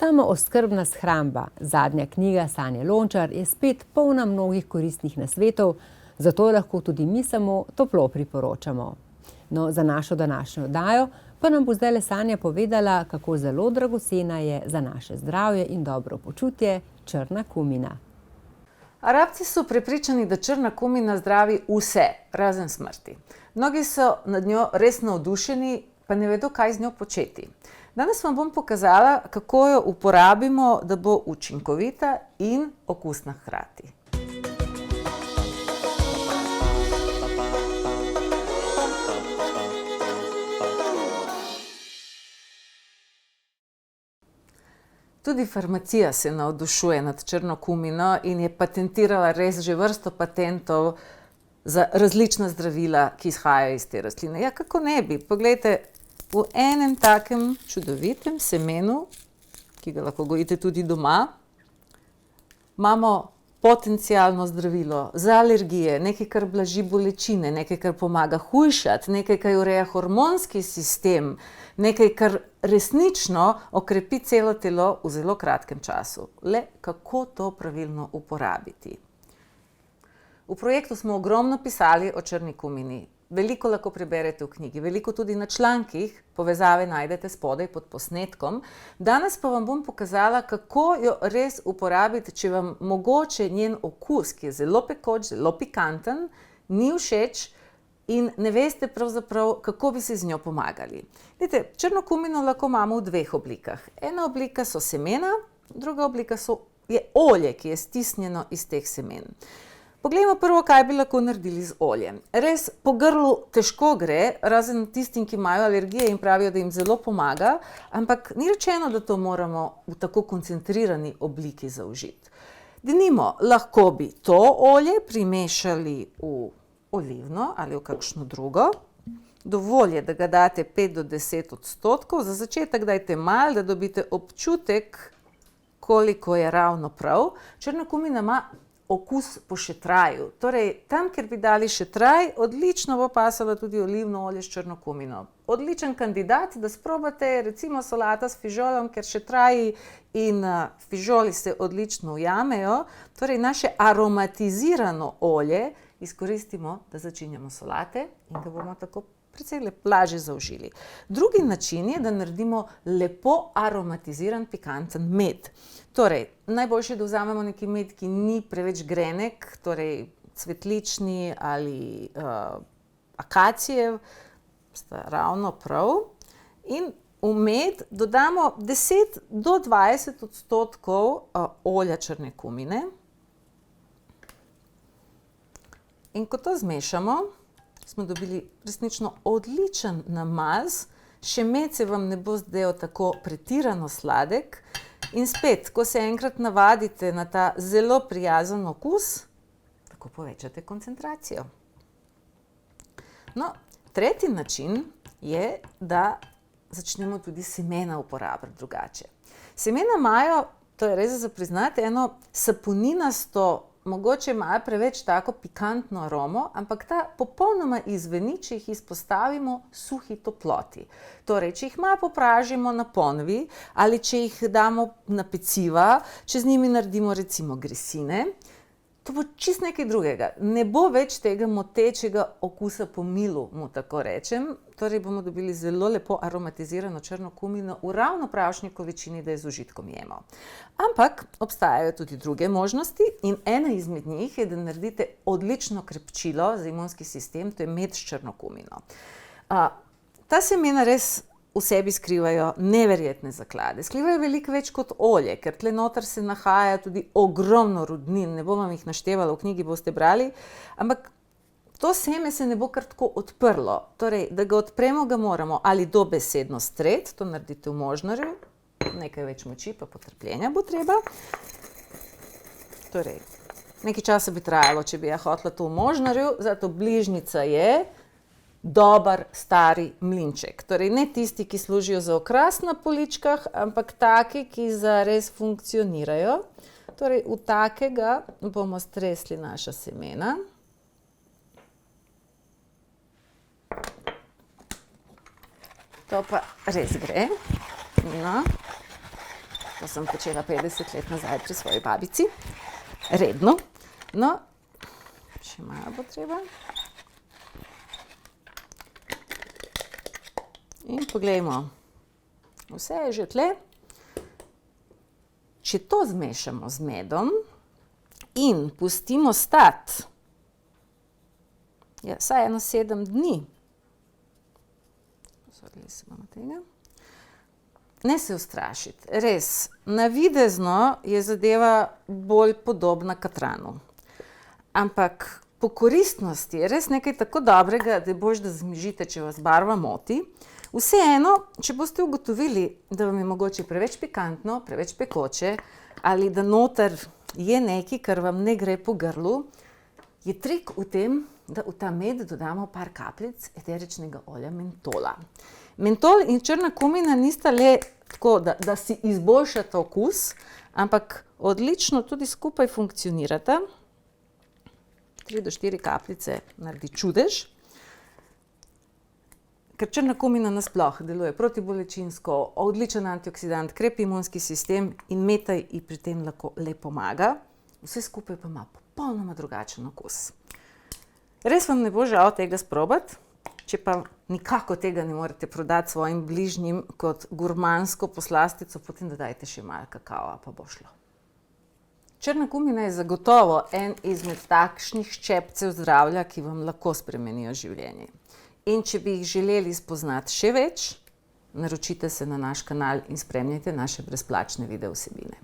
Samooskrbna shramba, zadnja knjiga Sanje Lončar, je spet polna mnogih koristnih nasvetov, zato lahko tudi mi samo toplo priporočamo. No, za našo današnjo oddajo pa nam bo zdajle Sanja povedala, kako zelo dragocena je za naše zdravje in dobro počutje črna kumina. Arabci so prepričani, da črna kumina zdravi vse, razen smrti. Mnogi so nad njo res navdušeni, pa ne vedo, kaj z njo početi. Danes vam bom pokazala, kako jo uporabimo, da bo učinkovita in okusna hkrati. Tudi farmacija se navdušuje nad črno kumino in je patentirala res že vrsto patentov za različna zdravila, ki izhajajo iz te rastline. Ja, kako ne bi? Poglejte, v enem takem čudovitem semenu, ki ga lahko gojite tudi doma, imamo potencialno zdravilo za alergije, nekaj, kar blaži bolečine, nekaj, kar pomaga hujšati, nekaj, kar ureja hormonski sistem, nekaj, kar resnično okrepi celo telo v zelo kratkem času. Le kako to pravilno uporabiti? V projektu smo ogromno pisali o črni kumini. Veliko lahko preberete v knjigi, veliko tudi na člankih, povezave najdete spodaj pod posnetkom. Danes pa vam bom pokazala, kako jo res uporabiti, če vam mogoče njen okus, ki je zelo pekoč, zelo pikanten, ni všeč in ne veste pravzaprav, kako bi si z njo pomagali. Vidite, črno kumino lahko imamo v dveh oblikah. Ena oblika so semena, druga oblika je olje, ki je stisnjeno iz teh semen. Poglejmo prvo, kaj bi lahko naredili z oljem. Res po grlu težko gre, razen tistim, ki imajo alergije in pravijo, da jim zelo pomaga, ampak ni rečeno, da to moramo v tako koncentrirani obliki zaužiti. Denimo, lahko bi to olje primešali v olivno ali v kakšno drugo. Dovolj je, da ga date 5 do 10%. Za začetek dajte malo, da dobite občutek, koliko je ravno prav. Črna kumina ima okus po šetraju. Torej, tam, kjer bi dali šetraj, odlično bo pasalo tudi olivno olje s črno kumino. Odličen kandidat, da sprobate recimo solata s fižolom, ker šetraji in fižoli se odlično ujamejo. Torej, naše aromatizirano olje izkoristimo, da začinjamo solate in ga bomo tako precej lažje zaužili. Drugi način je, da naredimo lepo aromatiziran pikanten med. Torej, najboljše je, da vzamemo neki med, ki ni preveč grenek, torej cvetlični ali akacijev, sta ravno prav. In v med dodamo 10 do 20% olja črne kumine. In ko to zmešamo, smo dobili resnično odličen namaz. Še med se vam ne bo zdel tako pretirano sladek. In spet, ko se enkrat navadite na ta zelo prijazen okus, tako povečate koncentracijo. No, tretji način je, da začnemo tudi semena uporabljati drugače. Semena imajo, to je res za priznati, eno saponinasto, mogoče malo preveč tako pikantno aromo, ampak ta popolnoma izzveni, če jih izpostavimo suhi toploti. Torej, če jih malo popražimo na ponvi ali če jih damo na peciva, če z njimi naredimo recimo gresine, to bo čisto nekaj drugega. Ne bo več tega motečega okusa po milu, mu tako rečem. Torej bomo dobili zelo lepo aromatizirano črno kumino v ravno pravšnji količini, da je z užitkom jemo. Ampak obstajajo tudi druge možnosti in ena izmed njih je, da naredite odlično krepčilo za imunski sistem, to je med s črno kumino. Ta semena res v sebi skrivajo neverjetne zaklade. Skrivajo veliko več kot olje, ker tle noter se nahaja tudi ogromno rudnin. Ne bom vam jih naštevala, v knjigi boste brali, ampak to seme se ne bo kar tako odprlo. Torej, da ga odpremo, ga moramo ali dobesedno streti, to naredite v možnarju, nekaj več moči pa potrpljenja bo treba. Torej, nekaj časa bi trajalo, če bi ja hotela to v možnarju, zato bližnjica je dober stari mlinček. Torej, ne tisti, ki služijo za okras na poličkah, ampak taki, ki zares funkcionirajo. Torej, v takega bomo stresli naša semena. To pa res gre. No. To sem počela 50 let nazaj pri svoji babici. Redno. No, še malo bo treba. In poglejmo. Vse je že tle. Če to zmešamo z medom in pustimo stati, vsaj 7 dni. Ne se ustrašiti. Res, navidezno je zadeva bolj podobna katranu. Ampak po koristnosti je res nekaj tako dobrega, da je boljše, da zmižite, če vas barva moti. Vseeno, če boste ugotovili, da vam je mogoče preveč pikantno, preveč pekoče, ali da noter je nekaj, kar vam ne gre po grlu, je trik v tem, da v ta med dodamo par kapljic eteričnega olja mentola. Mentol in črna kumina nista le tako, da si izboljšata okus, ampak odlično tudi skupaj funkcionirata. 3 do 4 kapljice naredi čudež. Ker črna kumina nasploh deluje protibolečinsko, odličen antioksidant, krepi imunski sistem in meta ji pri tem lahko le pomaga. Vse skupaj pa ima popolnoma drugačen okus. Res vam ne bo žal tega sprobati, če pa nikako tega ne morete prodati svojim bližnjim kot gurmansko poslastico, potem dodajte še malo kakava, pa bo šlo. Črna kumina je zagotovo en izmed takšnih ščepcev zdravja, ki vam lahko spremenijo življenje. In če bi jih želeli spoznati še več, naročite se na naš kanal in spremljajte naše brezplačne video vsebine.